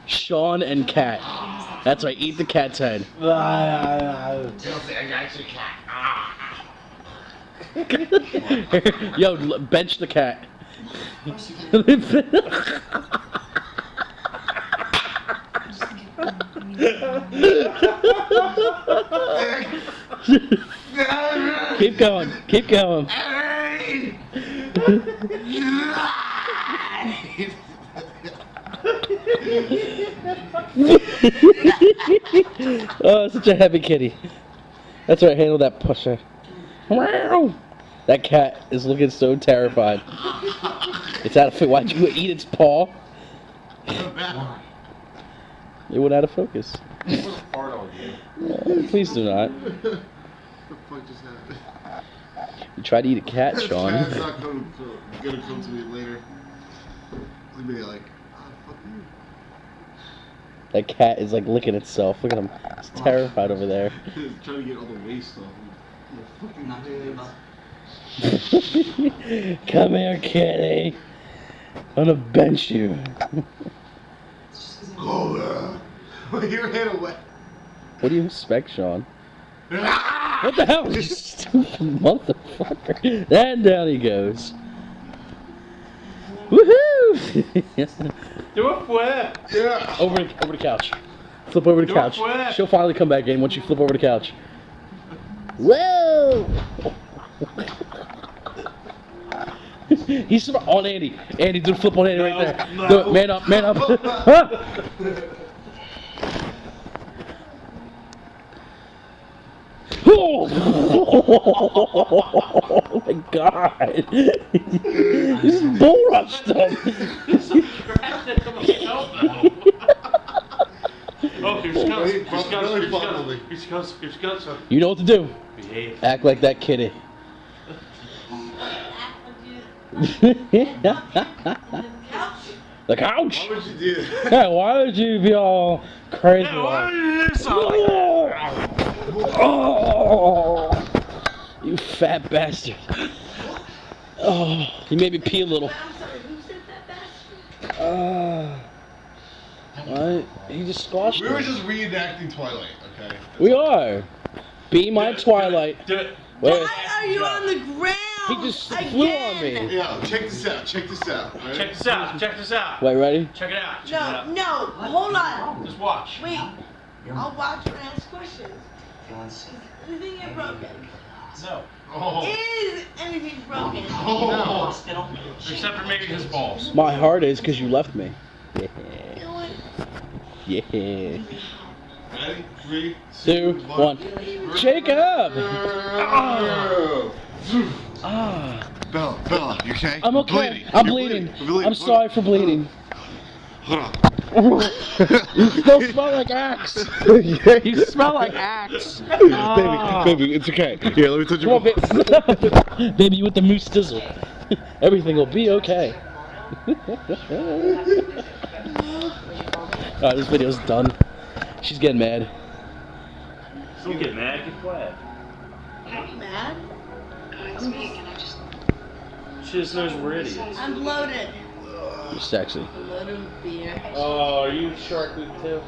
Sean and cat. That's right, eat the cat's head. Yo, bench the cat. Keep going, keep going. Oh, such a heavy kitty. That's right, handle that pusher. That cat is looking so terrified. It's out of focus. Why'd you eat its paw? It went out of focus. Please do not. What the fuck just happened? You tried to eat a cat, Sean. Cat's not gonna come to me later. He'll be like, fuck you. That cat is like licking itself. Look at him. He's terrified over there. He's trying to get all the waste off. Come here, kitty. I'm gonna bench you. Go there. Your head away. What do you expect, Sean? What the hell? You stupid motherfucker. And down he goes. Woohoo! Do a flip. Yeah. Over the couch. Flip over the couch. flip. She'll finally come back in once you flip over the couch. Whoa! He's on Andy. Andy, do the flip on Andy right there. No. Do it. Man up, man up. Oh my god! You just bull rushed him. Oh, here she comes. You know what to do. Behave. Act like that kitty. The couch? Why would you do that? Yeah, why would you be all crazy? Hey, why did you do something like that? Oh, you fat bastard. Oh, you made me pee a little. I'm sorry, who said that bastard? What? He just squashed We were me. just reenacting Twilight, okay? We are. Be my Twilight. Do it. Wait. Why are you on the ground? He just flew on me. Yeah, check this out. Check this out. Right? Check this out. Check this out. Wait, ready? Check it out. Check it No, out. no, hold on. Just watch. Wait, I'll watch and ask questions. Is anything get broken? No. Oh. Is anything broken? Oh. Except for maybe his balls. My heart is because you left me. You know what? Yeah. Ready? 3, 2, 1. Jacob! Ah. Bella, you okay? I'm okay. Bleeding. I'm You're bleeding. You're bleeding. I'm sorry for bleeding. Hold on. You still smell like Axe. You smell like Axe. Ah. Baby, it's okay. Here, let me touch Come your on, baby. Baby, with the moose dizzle. Everything will be okay. Alright, this video's done. She's getting mad. Don't get mad. Get quiet. I'm mad. She just knows we're idiots. I'm bloated. You're sexy. Bloated with beer. Oh, are you Shark Week too?